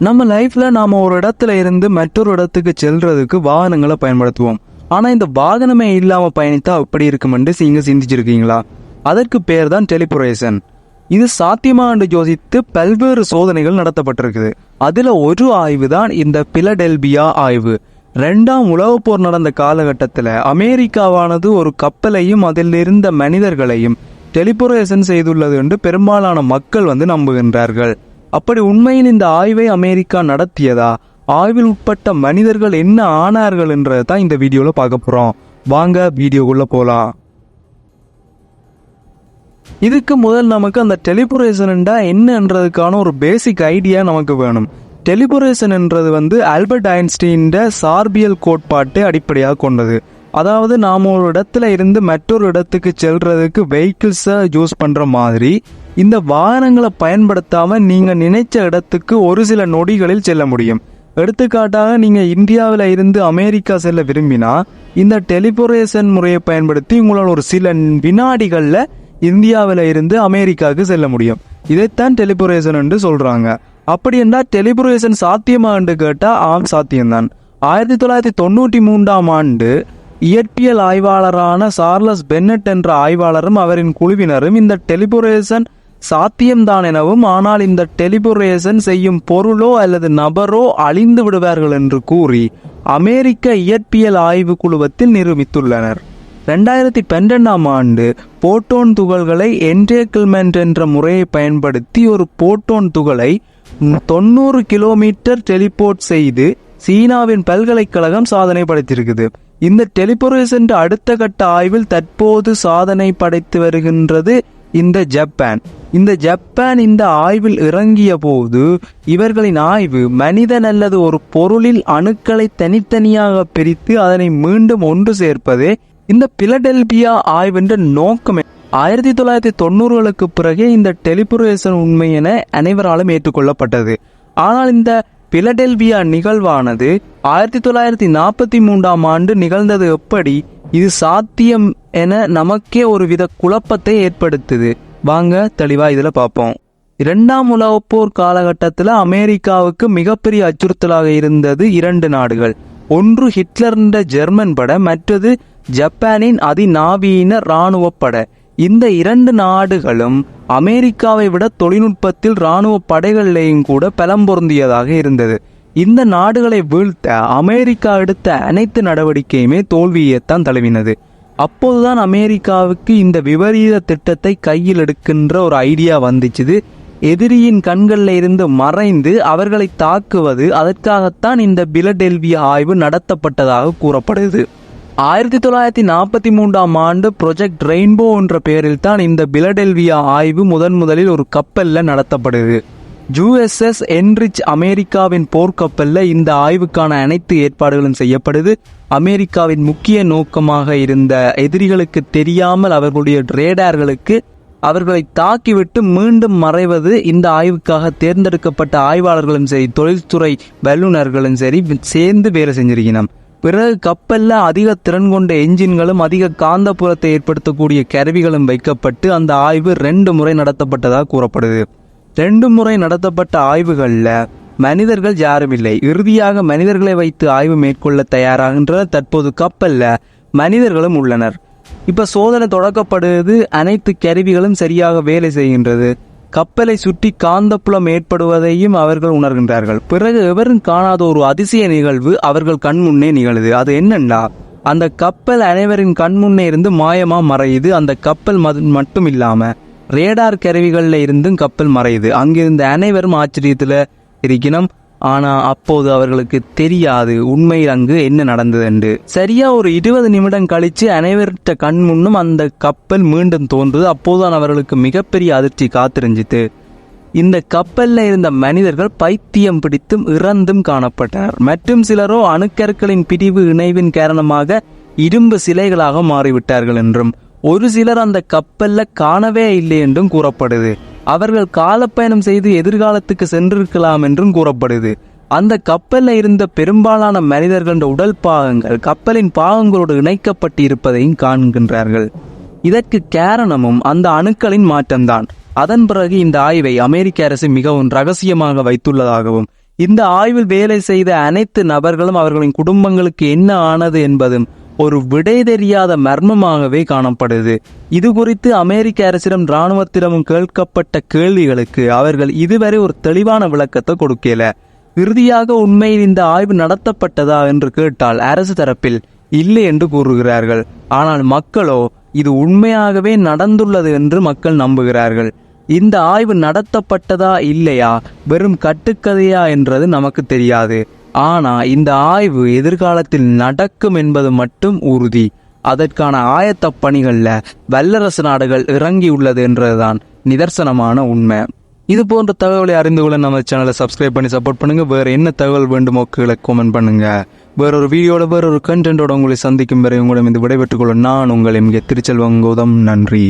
நம்ம லைஃப்ல நாம ஒரு இடத்துல இருந்து மற்றொரு இடத்துக்கு செல்றதுக்கு வாகனங்களை பயன்படுத்துவோம். ஆனா இந்த வாகனமே இல்லாம பயணித்தா எப்படி இருக்குமென்று நீங்க சிந்திச்சிருக்கீங்களா? அதற்கு பேர் தான் டெலிபோரேஷன். இது சாத்தியமா என்று யோசித்து பல்வேறு சோதனைகள் நடத்தப்பட்டிருக்குது. அதுல ஒரு ஆய்வு தான் இந்த பிலடெல்பியா ஆய்வு. 2ஆம் உலகப் போர் நடந்த காலகட்டத்தில் அமெரிக்காவானது ஒரு கப்பலையும் அதில் இருந்த மனிதர்களையும் டெலிபோரேஷன் செய்துள்ளது என்று பெரும்பாலான மக்கள் நம்புகின்றார்கள். அப்படி உண்மையில் இந்த ஆய்வை அமெரிக்கா நடத்தியதா? ஆய்வில் உட்பட்ட மனிதர்கள் என்ன ஆனார்கள் என்றதை தான் இந்த வீடியோல பார்க்க போறோம். வாங்க வீடியோக்குள்ள போலாம். இதுக்கு முதல் நமக்கு அந்த டெலிபோரேஷன் என்னன்றதுக்கான ஒரு பேசிக் ஐடியா நமக்கு வேணும். டெலிபோரேஷன் என்றது ஆல்பர்ட் ஐன்ஸ்டீன் சார்பியல் கோட்பாட்டை அடிப்படையாக கொண்டது. அதாவது நாம ஒரு இடத்துல இருந்து மற்றொரு இடத்துக்கு செல்றதுக்கு வெஹிக்கிள்ஸை யூஸ் பண்ற மாதிரி இந்த வாகனங்களை பயன்படுத்தாம நீங்க நினைச்ச இடத்துக்கு ஒரு சில நொடிகளில் செல்ல முடியும். எடுத்துக்காட்டாக நீங்க இந்தியாவில் இருந்து அமெரிக்கா செல்ல விரும்பினா இந்த டெலிபோரேஷன் முறையை பயன்படுத்தி உங்களால் ஒரு சில வினாடிகள்ல இந்தியாவில் இருந்து அமெரிக்காவுக்கு செல்ல முடியும். இதைத்தான் டெலிபோரேஷன் என்று சொல்றாங்க. அப்படி என்றால் டெலிபோரேஷன் சாத்தியமா என்று கேட்டா ஆம், சாத்தியம்தான். 1993ஆம் ஆண்டு இயற்பியல் ஆய்வாளரான சார்லஸ் பென்னட் என்ற ஆய்வாளரும் அவரின் குழுவினரும் இந்த டெலிபோரேஷன் சாத்தியம்தான் எனவும், ஆனால் இந்த டெலிபோரேஷன் செய்யும் பொருளோ அல்லது நபரோ அழிந்து விடுவார்கள் என்று கூறி அமெரிக்க இயற்பியல் ஆய்வு குழுவத்தில் நிரூபித்துள்ளனர். 2012ஆம் ஆண்டு போட்டோன் துகள்களை என்டேக்கிள்மெண்ட் என்ற முறையை பயன்படுத்தி ஒரு போட்டோன் துகளை 90 கிலோமீட்டர் டெலிபோர்ட் செய்து சீனாவின் பல்கலைக்கழகம் சாதனை படைத்திருக்குது. இந்த டெலிபோரேஷன் அடுத்த கட்ட ஆய்வில் தற்போது சாதனை படைத்து வருகின்றது இந்த ஜப்பான். இந்த ஆய்வில் இறங்கிய போது இவர்களின் ஆய்வு மனிதன் அல்லது ஒரு பொருளில் அணுக்களை தனித்தனியாக பிரித்து அதனை மீண்டும் ஒன்று சேர்ப்பதே இந்த பிலடெல்பியா ஆய்வென்ற நோக்கமே. 1990களுக்கு பிறகே இந்த டெலிபோரேஷன் உண்மை என அனைவராலும் ஏற்றுக்கொள்ளப்பட்டது. ஆனால் இந்த பிலடெல்பியா நிகழ்வானது 1943ஆம் ஆண்டு நிகழ்ந்தது. எப்படி இது சாத்தியம் என நமக்கே ஒரு வித குழப்பத்தை ஏற்படுத்துது. வாங்க தெளிவா இதுல பார்ப்போம். 2ஆம் உலகப் போர் காலகட்டத்தில் அமெரிக்காவுக்கு மிகப்பெரிய அச்சுறுத்தலாக இருந்தது 2 நாடுகள். ஒன்று ஹிட்லர்ன்ற ஜெர்மன் படை, மற்றது ஜப்பானின் அதிநவீன இராணுவ படை. இந்த 2 நாடுகளும் அமெரிக்காவை விட தொழில்நுட்பத்தில் இராணுவ படைகளிலேயும் கூட பலம் பொருந்தியதாக இருந்தது. இந்த நாடுகளை வீழ்த்த அமெரிக்கா எடுத்த அனைத்து நடவடிக்கையுமே தோல்வியைத்தான் தழுவினது. அப்போதுதான் அமெரிக்காவுக்கு இந்த விபரீத திட்டத்தை கையில் எடுக்கின்ற ஒரு ஐடியா வந்துச்சுது. எதிரியின் கண்களில் இருந்து மறைந்து அவர்களை தாக்குவது. அதற்காகத்தான் இந்த பிலடெல்பியா ஆய்வு நடத்தப்பட்டதாக கூறப்படுது. 1943ஆம் ஆண்டு ப்ரொஜெக்ட் ரெயின்போ என்ற பெயரில் தான் இந்த பிலடெல்பியா ஆய்வு முதலில் ஒரு கப்பல்ல நடத்தப்படுது. USS என்ரிச் அமெரிக்காவின் போர்க்கப்பல்ல இந்த ஆய்வுக்கான அனைத்து ஏற்பாடுகளும் செய்யப்படுது. அமெரிக்காவின் முக்கிய நோக்கமாக இருந்த எதிரிகளுக்கு தெரியாமல் அவர்களுடைய ரேடார்களுக்கு அவர்களை தாக்கிவிட்டு மீண்டும் மறைவது. இந்த ஆய்வுக்காக தேர்ந்தெடுக்கப்பட்ட ஆய்வாளர்களும் சரி, தொழில்துறை வல்லுநர்களும் சரி சேர்ந்து வேலை செஞ்சிருக்கணும். பிறகு கப்பல்ல அதிக திறன் கொண்ட என்ஜின்களும் அதிக காந்தப்புலத்தை ஏற்படுத்தக்கூடிய கருவிகளும் வைக்கப்பட்டு அந்த ஆய்வு 2 முறை நடத்தப்பட்டதாக கூறப்படுது. 2 முறை நடத்தப்பட்ட ஆய்வுகள்ல மனிதர்கள் யாரும் இல்லை. இறுதியாக மனிதர்களை வைத்து ஆய்வு மேற்கொள்ள தயாராகின்ற தற்போது கப்பல்ல மனிதர்களும் உள்ளனர். இப்ப சோதனை தொடக்கப்படுவது. அனைத்து கருவிகளும் சரியாக வேலை செய்கின்றது. கப்பலை சுற்றி காந்தப்புலம் ஏற்படுவதையும் அவர்கள் உணர்கின்றார்கள். பிறகு எவரும் காணாத ஒரு அதிசய நிகழ்வு அவர்கள் கண்முன்னே நிகழுது. அது என்னன்னா, அந்த கப்பல் அனைவரின் கண்முன்னே இருந்து மாயமா மறையுது. அந்த கப்பல் மட்டும் இல்லாம ரேடார் கருவிகள்ல இருந்தும் கப்பல் மறையுது. அங்கிருந்த அனைவரும் ஆச்சரியத்துல இருக்கணும். ஆனா அப்போது அவர்களுக்கு தெரியாது உண்மையில் அங்கு என்ன நடந்தது என்று. சரியா ஒரு 20 நிமிடம் கழிச்சு அனைவர்கிட்ட கண் முன்னும் அந்த கப்பல் மீண்டும் தோன்றுது. அப்போதுதான் அவர்களுக்கு மிகப்பெரிய அதிர்ச்சி காத்திருந்துச்சு. இந்த கப்பல்ல இருந்த மனிதர்கள் பைத்தியம் பிடித்தும் இறந்தும் காணப்பட்டனர். மற்றும் சிலரோ அணுக்கருக்களின் பிரிவு இணைவின் காரணமாக இரும்பு சிலைகளாக மாறிவிட்டார்கள் என்றும், ஒரு சிலர் அந்த கப்பல்ல காணவே இல்லை என்றும் கூறப்படுது. அவர்கள் காலப்பயணம் செய்து எதிர்காலத்துக்கு சென்றிருக்கலாம் என்றும் கூறப்படுது. அந்த கப்பல்ல இருந்த பெரும்பாலான மனிதர்களின் உடல் பாகங்கள் கப்பலின் பாகங்களோடு இணைக்கப்பட்டு இருப்பதையும் காண்கின்றார்கள். இதற்கு காரணமும் அந்த அணுக்களின் மாற்றம்தான். அதன் பிறகு இந்த ஆய்வை அமெரிக்க அரசு மிகவும் ரகசியமாக வைத்துள்ளதாகவும் இந்த ஆய்வில் வேலை செய்த அனைத்து நபர்களும் அவர்களின் குடும்பங்களுக்கு என்ன ஆனது என்பதும் ஒரு விடை தெரியாத மர்மமாகவே காணப்படுது. இது குறித்து அமெரிக்க அரசிடம் இராணுவத்திடமும் கேட்கப்பட்ட கேள்விகளுக்கு அவர்கள் இதுவரை ஒரு தெளிவான விளக்கத்தை கொடுக்கல. இறுதியாக உண்மையில் இந்த ஆய்வு நடத்தப்பட்டதா என்று கேட்டால் அரசு தரப்பில் இல்லை என்று கூறுகிறார்கள். ஆனால் மக்களோ இது உண்மையாகவே நடந்துள்ளது என்று மக்கள் நம்புகிறார்கள். இந்த ஆய்வு நடத்தப்பட்டதா இல்லையா, வெறும் கட்டுக்கதையா என்றது நமக்கு தெரியாது. ஆனா இந்த ஆய்வு எதிர்காலத்தில் நடக்கும் என்பது மட்டும் உறுதி. அதற்கான ஆயத்த பணிகள்ல வல்லரசு நாடுகள் இறங்கியுள்ளது என்றதுதான் நிதர்சனமான உண்மை. இது போன்ற தகவலை அறிந்து கொள்ள நம்ம சேனலை சப்ஸ்கிரைப் பண்ணி சப்போர்ட் பண்ணுங்க. வேற என்ன தகவல் வேண்டுமோ கீழே கமெண்ட் பண்ணுங்க. வேறொரு வீடியோட வேறொரு கண்டென்ட்டோட உங்களை சந்திக்கும் வரை உங்களிடம் இந்த விடைபெற்றுக் கொள்ள நான் உங்கள் எம்கே திருச்செல்வம் கௌதம். நன்றி.